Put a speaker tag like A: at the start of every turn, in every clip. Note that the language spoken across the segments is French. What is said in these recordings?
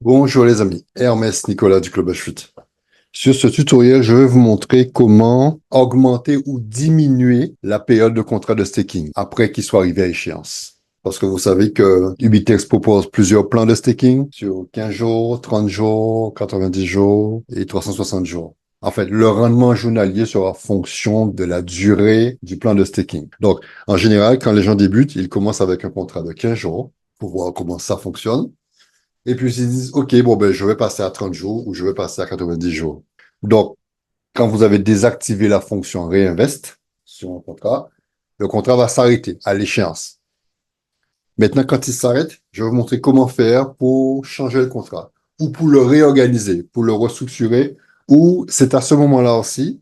A: Bonjour les amis, Hermès Nicolas du Club H8. Sur ce tutoriel, je vais vous montrer comment augmenter ou diminuer la période de contrat de staking après qu'il soit arrivé à échéance. Parce que vous savez que Ubitex propose plusieurs plans de staking sur 15 jours, 30 jours, 90 jours et 360 jours. En fait, le rendement journalier sera fonction de la durée du plan de staking. Donc, en général, quand les gens débutent, ils commencent avec un contrat de 15 jours pour voir comment ça fonctionne. Et puis, ils disent, OK, bon, ben, je vais passer à 30 jours ou je vais passer à 90 jours. Donc, quand vous avez désactivé la fonction réinvest sur un contrat, le contrat va s'arrêter à l'échéance. Maintenant, quand il s'arrête, je vais vous montrer comment faire pour changer le contrat ou pour le réorganiser, pour le restructurer, ou c'est à ce moment-là aussi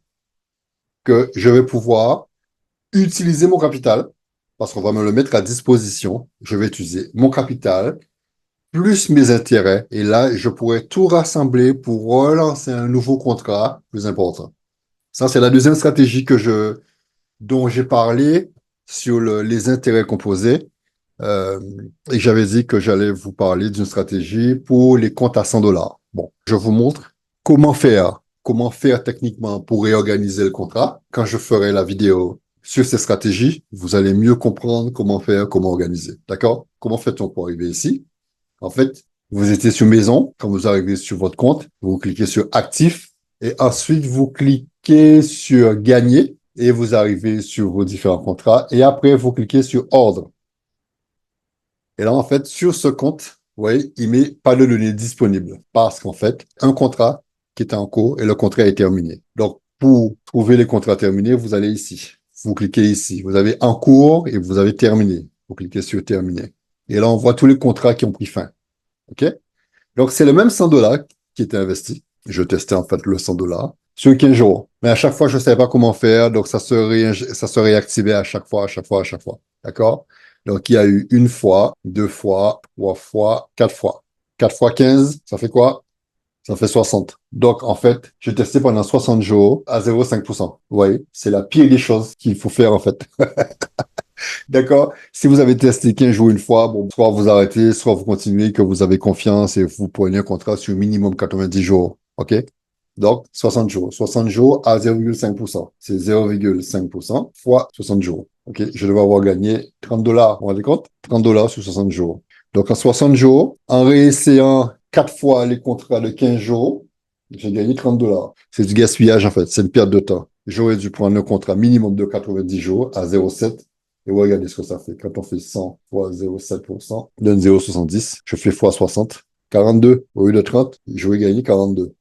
A: que je vais pouvoir utiliser mon capital parce qu'on va me le mettre à disposition. Je vais utiliser mon capital plus mes intérêts. Et là, je pourrais tout rassembler pour relancer un nouveau contrat plus important. Ça, c'est la deuxième stratégie dont j'ai parlé sur les intérêts composés. Et j'avais dit que j'allais vous parler d'une stratégie pour les comptes à 100 dollars. Bon, je vous montre comment faire techniquement pour réorganiser le contrat. Quand je ferai la vidéo sur ces stratégies, vous allez mieux comprendre comment faire, comment organiser. D'accord? Comment fait-on pour arriver ici? En fait, vous étiez sur maison. Quand vous arrivez sur votre compte, vous cliquez sur actif et ensuite vous cliquez sur gagner et vous arrivez sur vos différents contrats et après vous cliquez sur ordre. Et là, en fait, sur ce compte, vous voyez, il met pas de données disponibles parce qu'en fait, un contrat qui est en cours et le contrat est terminé. Donc, pour trouver les contrats terminés, vous allez ici. Vous cliquez ici. Vous avez en cours et vous avez terminé. Vous cliquez sur terminer. Et là, on voit tous les contrats qui ont pris fin. OK? Donc, c'est le même 100 dollars qui était investi. Je testais en fait le 100 dollars sur 15 jours. Mais à chaque fois, je ne savais pas comment faire. Donc, ça se réactivait à chaque fois, à chaque fois, à chaque fois. D'accord? Donc, il y a eu une fois, deux fois, trois fois, quatre fois. 4 fois 15, ça fait quoi? Ça fait 60. Donc, en fait, j'ai testé pendant 60 jours à 0,5%. Vous voyez? C'est la pire des choses qu'il faut faire, en fait. D'accord? Si vous avez testé 15 jours une fois, bon, soit vous arrêtez, soit vous continuez, que vous avez confiance et vous prenez un contrat sur minimum 90 jours. OK? Donc, 60 jours. 60 jours à 0,5%. C'est 0,5% fois 60 jours. OK? Je devais avoir gagné 30 dollars. Vous vous rendez compte? 30 dollars sur 60 jours. Donc, en 60 jours, en réessayant 4 fois les contrats de 15 jours, j'ai gagné 30 dollars. C'est du gaspillage, en fait. C'est une perte de temps. J'aurais dû prendre un contrat minimum de 90 jours à 0,7 et regardez ce que ça fait. Quand on fait 100 fois 0,7%, donne 0,70. Je fais fois 60. 42 au lieu de 30. Je vais gagner 42.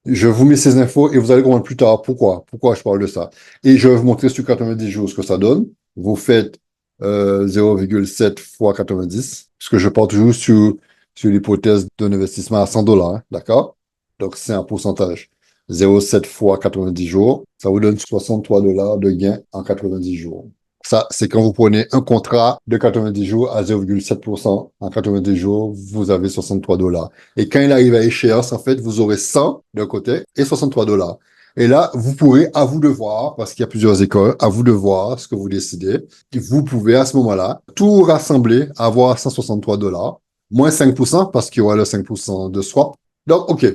A: Je vous mets ces infos et vous allez comprendre plus tard pourquoi je parle de ça. Et je vais vous montrer sur 90 jours ce que ça donne. Vous faites 0,7 fois 90, puisque je pars toujours sur l'hypothèse d'un investissement à 100 dollars. Hein, d'accord? Donc, c'est un pourcentage. 0,7 fois 90 jours, ça vous donne 63 dollars de gain en 90 jours. Ça, c'est quand vous prenez un contrat de 90 jours à 0,7%. En 90 jours, vous avez 63 dollars. Et quand il arrive à échéance, en fait, vous aurez 100 d'un côté et 63 dollars. Et là, vous pourrez, à vous de voir, parce qu'il y a plusieurs écoles, à vous de voir ce que vous décidez. Et vous pouvez, à ce moment-là, tout rassembler, avoir 163 dollars, moins 5%, parce qu'il y aura le 5% de swap. Donc, OK.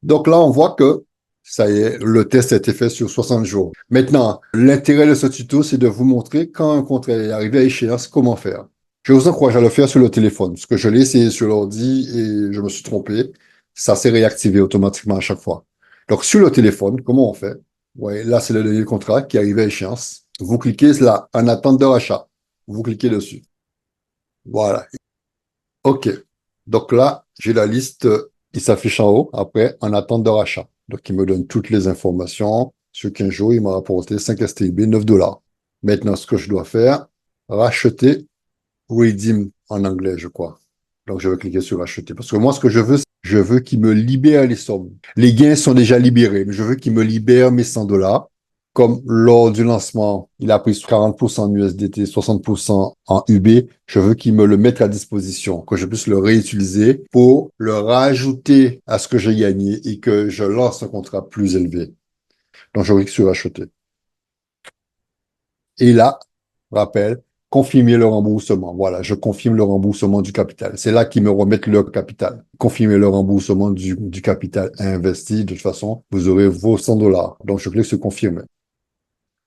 A: Donc là, on voit que ça y est, le test a été fait sur 60 jours. Maintenant, l'intérêt de ce tuto, c'est de vous montrer quand un contrat est arrivé à échéance, comment faire. Je vous encourage à le faire sur le téléphone, parce que je l'ai essayé sur l'ordi et je me suis trompé. Ça s'est réactivé automatiquement à chaque fois. Donc, sur le téléphone, comment on fait? Ouais, là, c'est le dernier contrat qui est arrivé à échéance. Vous cliquez là, en attente de rachat. Vous cliquez dessus. Voilà. OK. Donc là, j'ai la liste, il s'affiche en haut, après, en attente de rachat. Donc, il me donne toutes les informations. Sur 15 jours, il m'a rapporté 5 STIB, 9 dollars. Maintenant, ce que je dois faire, racheter, redeem en anglais, je crois. Donc, je vais cliquer sur acheter. Parce que moi, ce que je veux, je veux qu'il me libère les sommes. Les gains sont déjà libérés, mais je veux qu'il me libère mes 100 dollars. Comme lors du lancement, il a pris 40% en USDT, 60% en UB, je veux qu'il me le mette à disposition, que je puisse le réutiliser pour le rajouter à ce que j'ai gagné et que je lance un contrat plus élevé. Donc, je clique sur acheter. Et là, rappel, confirmer le remboursement. Voilà, je confirme le remboursement du capital. C'est là qu'ils me remettent leur capital. Confirmer le remboursement du capital investi. De toute façon, vous aurez vos 100 dollars. Donc, je clique sur confirmer.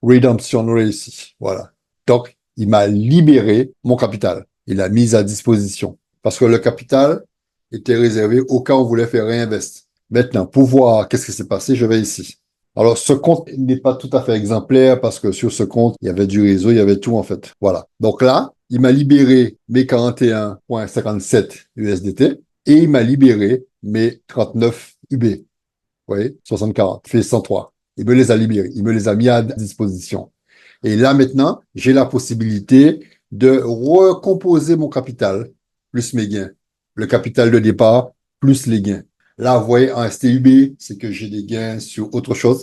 A: Redemption réussi. Voilà. Donc, il m'a libéré mon capital. Il l'a mis à disposition. Parce que le capital était réservé au cas où on voulait faire réinvestir. Maintenant, pour voir qu'est-ce qui s'est passé, je vais ici. Alors, ce compte n'est pas tout à fait exemplaire parce que sur ce compte, il y avait du réseau, il y avait tout en fait. Voilà. Donc là, il m'a libéré mes 41,57 USDT et il m'a libéré mes 39 UB. Vous voyez, 60-40, fait 103. Il me les a libérés, il me les a mis à disposition. Et là, maintenant, j'ai la possibilité de recomposer mon capital plus mes gains. Le capital de départ plus les gains. Là, vous voyez, en STUB, c'est que j'ai des gains sur autre chose.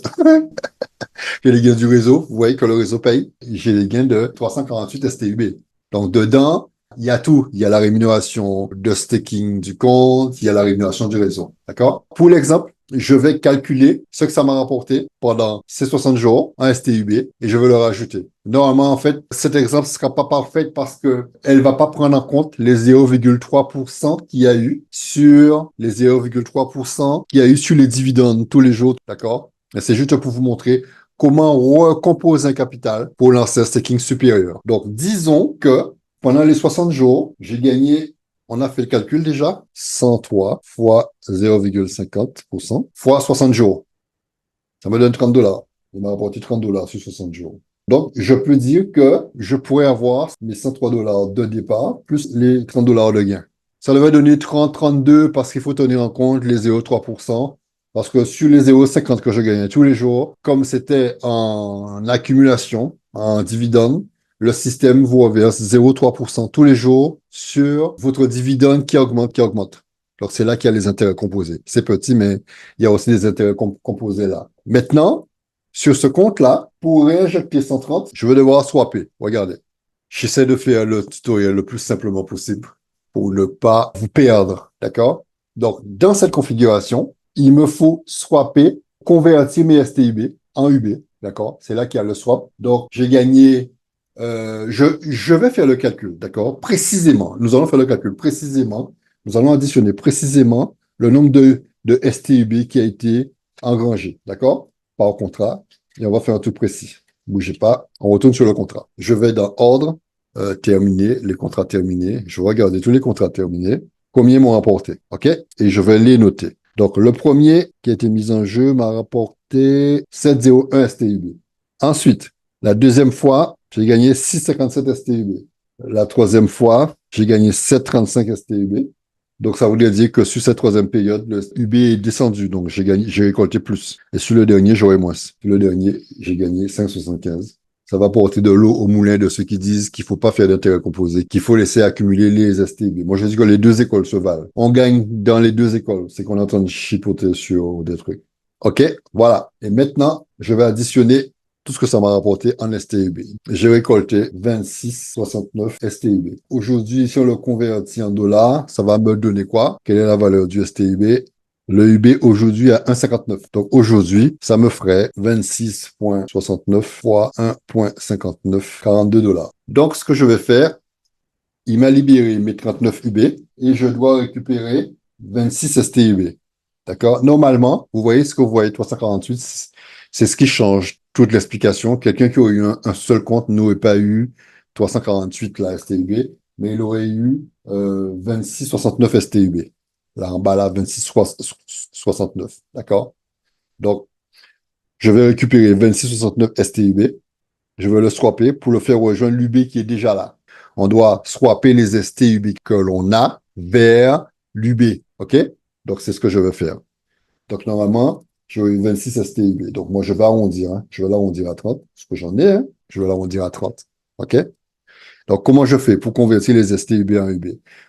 A: J'ai les gains du réseau. Vous voyez que le réseau paye. J'ai les gains de 348 STUB. Donc, dedans, il y a tout. Il y a la rémunération de staking du compte. Il y a la rémunération du réseau. D'accord? Pour l'exemple, je vais calculer ce que ça m'a rapporté pendant ces 60 jours en STUB et je vais le rajouter. Normalement, en fait, cet exemple ne sera pas parfait parce que elle va pas prendre en compte les 0,3% qu'il y a eu sur les 0,3% qu'il y a eu sur les dividendes tous les jours. D'accord? C'est juste pour vous montrer comment recomposer un capital pour lancer un staking supérieur. Donc, disons que pendant les 60 jours, j'ai gagné, on a fait le calcul déjà, 103 fois 0,50% fois 60 jours. Ça me donne 30 dollars. Il m'a rapporté 30 dollars sur 60 jours. Donc, je peux dire que je pourrais avoir mes 103 dollars de départ plus les 30 dollars de gain. Ça devait donner 30, 32 parce qu'il faut tenir en compte les 0,3%. Parce que sur les 0,50 que je gagnais tous les jours, comme c'était en accumulation, en dividende, le système vous reverse 0,3% tous les jours sur votre dividende qui augmente, qui augmente. Donc, c'est là qu'il y a les intérêts composés. C'est petit, mais il y a aussi des intérêts composés là. Maintenant, sur ce compte-là, pour réinjecter 130, je vais devoir swapper. Regardez. J'essaie de faire le tutoriel le plus simplement possible pour ne pas vous perdre. D'accord? Donc, dans cette configuration, il me faut swapper, convertir mes STUB en UB. D'accord? C'est là qu'il y a le swap. Donc, j'ai gagné. Je vais faire le calcul. D'accord? Précisément. Nous allons faire le calcul précisément. Nous allons additionner précisément le nombre de STUB qui a été engrangé. D'accord? Par contrat. Et on va faire un tout précis. Bougez pas. On retourne sur le contrat. Je vais dans ordre, terminer, les contrats terminés. Je vais regarder tous les contrats terminés. Combien m'ont rapporté? OK? Et je vais les noter. Donc, le premier qui a été mis en jeu m'a rapporté 701 STUB. Ensuite, la deuxième fois, j'ai gagné 6,57 STUB. La troisième fois, j'ai gagné 7,35 STUB. Donc, ça voudrait dire que sur cette troisième période, le UB est descendu. Donc, j'ai récolté plus. Et sur le dernier, j'aurai moins. Sur le dernier, j'ai gagné 5,75. Ça va porter de l'eau au moulin de ceux qui disent qu'il faut pas faire d'intérêt composé, qu'il faut laisser accumuler les STB. Moi, je dis que les deux écoles se valent. On gagne dans les deux écoles. C'est qu'on est en train de chipoter sur des trucs. OK? Voilà. Et maintenant, je vais additionner tout ce que ça m'a rapporté en STUB. J'ai récolté 26,69 STUB. Aujourd'hui, si on le convertit en dollars, ça va me donner quoi? Quelle est la valeur du STUB? Le UB aujourd'hui à 1,59. Donc aujourd'hui, ça me ferait 26,69 fois 1,59, 42 dollars. Donc ce que je vais faire, il m'a libéré mes 39 UB et je dois récupérer 26 STUB. D'accord? Normalement, vous voyez ce que vous voyez, 348, c'est ce qui change toute l'explication. Quelqu'un qui aurait eu un seul compte n'aurait pas eu 348 la STUB, mais il aurait eu 26,69 STUB. Là en bas, là, 26,69. D'accord? Donc, je vais récupérer 26,69 STUB. Je vais le swapper pour le faire rejoindre l'UB qui est déjà là. On doit swapper les STUB que l'on a vers l'UB. OK? Donc, c'est ce que je vais faire. Donc, normalement, j'aurai 26 STUB. Donc, moi, je vais arrondir. Hein. Je vais l'arrondir à 30. Parce que j'en ai, hein. Je vais l'arrondir à 30. OK? Donc, comment je fais pour convertir les STUB en UB?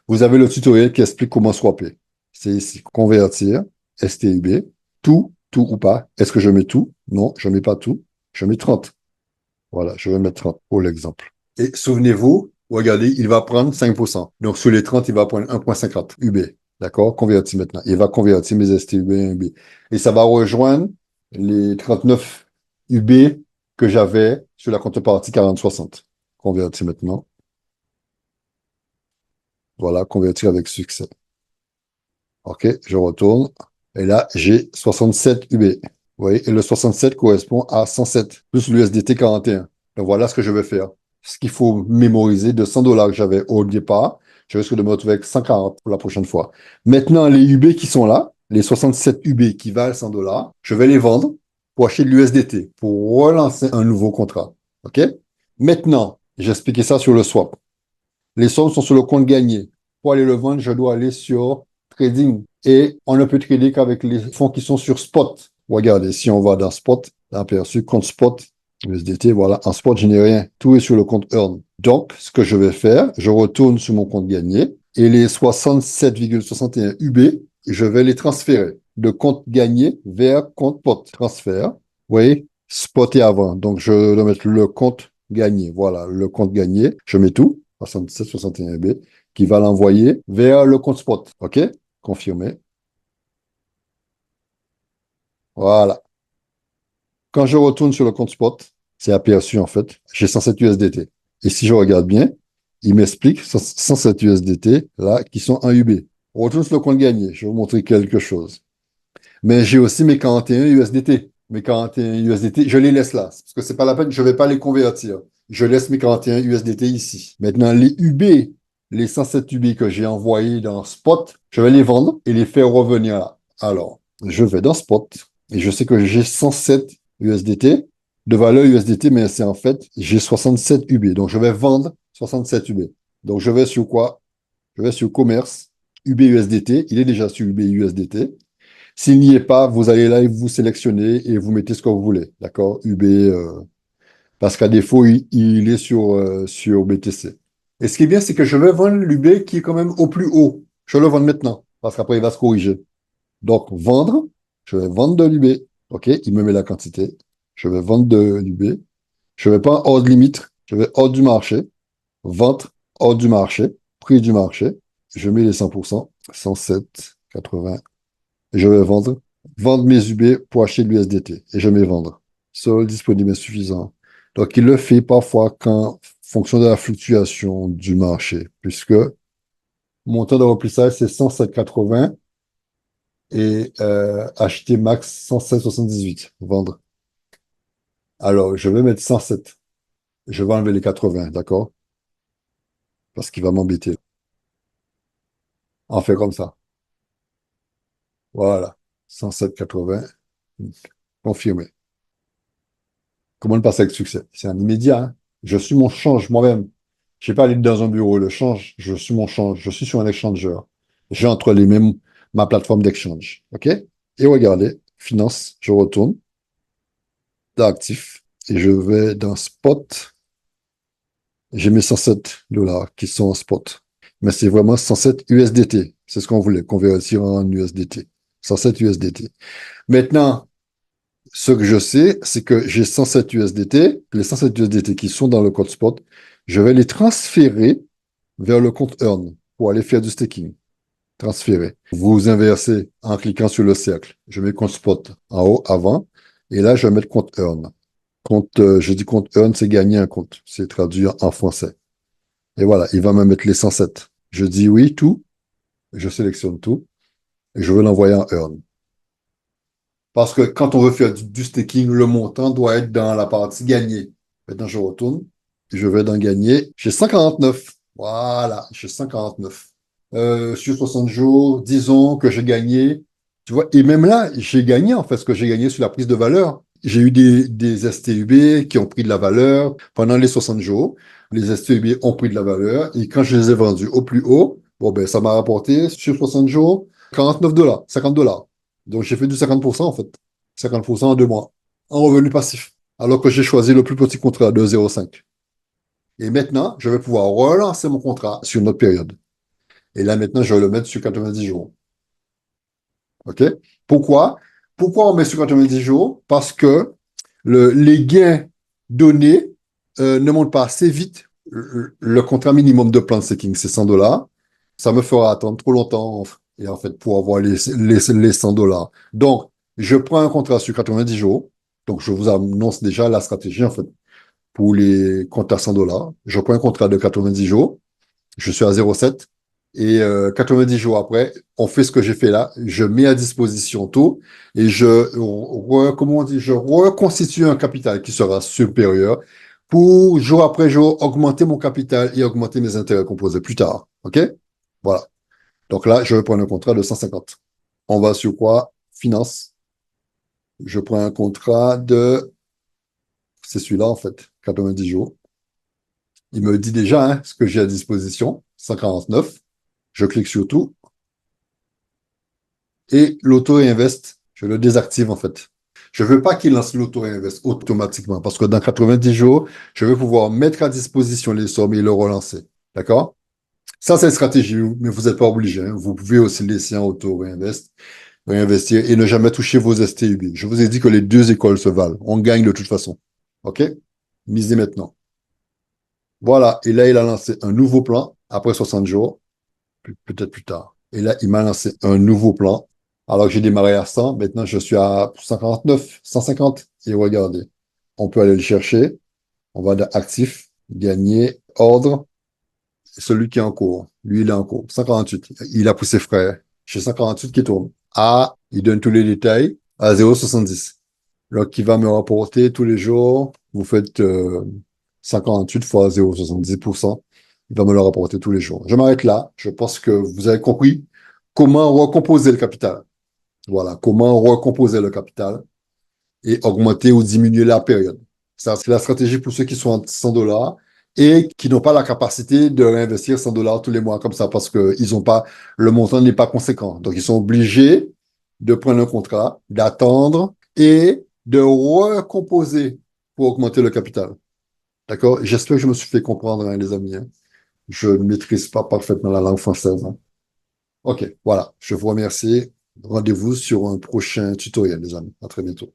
A: Vous avez le tutoriel qui explique comment swapper. C'est ici. Convertir, STUB, tout ou pas. Est-ce que je mets tout? Non, je ne mets pas tout. Je mets 30. Voilà, je vais mettre 30 pour l'exemple. Et souvenez-vous, regardez, il va prendre 5%. Donc, sur les 30, il va prendre 1,50 UB. D'accord? Converti maintenant. Il va convertir mes STUB en UB. Et ça va rejoindre les 39 UB que j'avais sur la contrepartie 40-60. Converti maintenant. Voilà, convertir avec succès. OK, je retourne. Et là, j'ai 67 UB. Vous voyez, et le 67 correspond à 107 plus l'USDT 41. Donc voilà ce que je vais faire. Ce qu'il faut mémoriser de 100 dollars que j'avais au départ, je risque de me retrouver avec 140 pour la prochaine fois. Maintenant, les UB qui sont là, les 67 UB qui valent 100 dollars, je vais les vendre pour acheter de l'USDT, pour relancer un nouveau contrat. OK? Maintenant, j'ai expliqué ça sur le swap. Les sommes sont sur le compte gagné. Pour aller le vendre, je dois aller sur trading. Et on ne peut trader qu'avec les fonds qui sont sur spot. Regardez, si on va dans spot, aperçu, compte spot, USDT, voilà. En spot, je n'ai rien. Tout est sur le compte earn. Donc, ce que je vais faire, je retourne sur mon compte gagné et les 67,61 UB, je vais les transférer de compte gagné vers compte pot. Transfert. Vous voyez, spot et avant. Donc, je dois mettre le compte gagné. Voilà, le compte gagné. Je mets tout. 67, 61B, qui va l'envoyer vers le compte spot. OK? Confirmé. Voilà. Quand je retourne sur le compte spot, c'est aperçu en fait. J'ai 107 USDT. Et si je regarde bien, il m'explique 107 USDT là qui sont en UB. On retourne sur le compte gagné. Je vais vous montrer quelque chose. Mais j'ai aussi mes 41 USDT. Mes 41 USDT, je les laisse là. Parce que c'est pas la peine, je ne vais pas les convertir. Je laisse mes 41 USDT ici. Maintenant, les UB, les 107 UB que j'ai envoyés dans Spot, je vais les vendre et les faire revenir là. Alors, je vais dans Spot et je sais que j'ai 107 USDT de valeur USDT, mais c'est en fait, j'ai 67 UB. Donc, je vais vendre 67 UB. Donc, je vais sur quoi? Je vais sur commerce, UB USDT. Il est déjà sur UB USDT. S'il n'y est pas, vous allez là et vous sélectionnez et vous mettez ce que vous voulez. D'accord? UB, parce qu'à défaut, il est sur BTC. Et ce qui est bien, c'est que je vais vendre l'UB qui est quand même au plus haut. Je vais le vendre maintenant, parce qu'après, il va se corriger. Donc, vendre, je vais vendre de l'UB. OK? Il me met la quantité. Je vais vendre de l'UB. Je ne vais pas hors de limite. Je vais hors du marché. Vente hors du marché. Prix du marché. Je mets les 100%. 107, 80. Je vais vendre mes UB pour acheter de l'USDT et je vais vendre. Seul disponible insuffisant. Donc, il le fait parfois qu'en fonction de la fluctuation du marché, puisque mon temps de remplissage, c'est 107,80 et acheter max 107,78. Vendre. Alors, je vais mettre 107. Je vais enlever les 80, d'accord? Parce qu'il va m'embêter. On fait comme ça. Voilà. 107,80. Confirmé. Comment le passer avec succès? C'est un immédiat, hein. Je suis mon change moi-même. Je n'ai pas allé dans un bureau. Le change, je suis mon change. Je suis sur un échangeur. J'ai entre les mêmes ma plateforme d'exchange. OK? Et regardez, finance, je retourne dans actif et je vais dans spot. J'ai mes 107 dollars qui sont en spot. Mais c'est vraiment 107 USDT. C'est ce qu'on voulait, convertir en USDT. 107 USDT. Maintenant, ce que je sais, c'est que j'ai 107 USDT. Les 107 USDT qui sont dans le compte spot, je vais les transférer vers le compte Earn pour aller faire du staking. Transférer. Vous inversez en cliquant sur le cercle. Je mets compte spot en haut, avant. Et là, je vais mettre compte Earn. Compte, je dis compte Earn, c'est gagner un compte. C'est traduit en français. Et voilà, il va me mettre les 107. Je dis oui, tout. Je sélectionne tout. Et je veux l'envoyer en Earn. Parce que quand on veut faire du staking, le montant doit être dans la partie gagnée. Maintenant, je retourne. Je vais dans gagner. J'ai 149. Voilà, j'ai 149. Sur 60 jours, disons que j'ai gagné. Tu vois, et même là, j'ai gagné en fait ce que j'ai gagné sur la prise de valeur. J'ai eu des STUB qui ont pris de la valeur pendant les 60 jours. Les STUB ont pris de la valeur et quand je les ai vendus au plus haut, bon ben ça m'a rapporté sur 60 jours 49 dollars, 50 dollars. Donc j'ai fait du 50% en fait. 50% en 2 mois. En revenu passif. Alors que j'ai choisi le plus petit contrat de 0,5. Et maintenant, je vais pouvoir relancer mon contrat sur une autre période. Et là, maintenant, je vais le mettre sur 90 jours. OK? Pourquoi? Pourquoi on met sur 90 jours? Parce que les gains donnés ne montent pas assez vite. Le contrat minimum de plan de staking, c'est 100 dollars. Ça me fera attendre trop longtemps, et en fait, pour avoir les 100 dollars. Donc, je prends un contrat sur 90 jours. Donc, je vous annonce déjà la stratégie, en fait, pour les comptes à 100 dollars. Je prends un contrat de 90 jours. Je suis à 0,7. Et 90 jours après, on fait ce que j'ai fait là. Je mets à disposition tout et comment on dit, je reconstitue un capital qui sera supérieur pour, jour après jour, augmenter mon capital et augmenter mes intérêts composés plus tard. OK? Voilà. Donc là, je vais prendre un contrat de 150. On va sur quoi? Finance. Je prends un contrat de, c'est celui-là en fait, 90 jours. Il me dit déjà ce que j'ai à disposition, 149. Je clique sur tout et l'auto-invest, je le désactive en fait. Je ne veux pas qu'il lance l'auto-invest automatiquement parce que dans 90 jours, je vais pouvoir mettre à disposition les sommes et le relancer. D'accord? Ça, c'est une stratégie, mais vous n'êtes pas obligé. Vous pouvez aussi laisser en réinvestir et ne jamais toucher vos STUB. Je vous ai dit que les deux écoles se valent. On gagne de toute façon. OK? Misez maintenant. Voilà. Et là, il a lancé un nouveau plan après 60 jours, peut-être plus tard. Et là, il m'a lancé un nouveau plan. Alors que j'ai démarré à 100, maintenant je suis à 149, 150. Et regardez, on peut aller le chercher. On va dans actif, gagner, ordre. Celui qui est en cours. Lui, il est en cours. 148. Il a poussé frère. J'ai 148 qui tourne. Ah, il donne tous les détails à 0,70. Donc, qui va me rapporter tous les jours. Vous faites 58 fois 0,70%. Il va me le rapporter tous les jours. Je m'arrête là. Je pense que vous avez compris comment recomposer le capital. Voilà, comment recomposer le capital et augmenter ou diminuer la période. Ça, c'est la stratégie pour ceux qui sont à 100 dollars et qui n'ont pas la capacité de réinvestir 100 dollars tous les mois comme ça parce que ils ont pas, le montant n'est pas conséquent. Donc, ils sont obligés de prendre un contrat, d'attendre et de recomposer pour augmenter le capital. D'accord? J'espère que je me suis fait comprendre, les amis. Je ne maîtrise pas parfaitement la langue française. OK, voilà. Je vous remercie. Rendez-vous sur un prochain tutoriel, les amis. À très bientôt.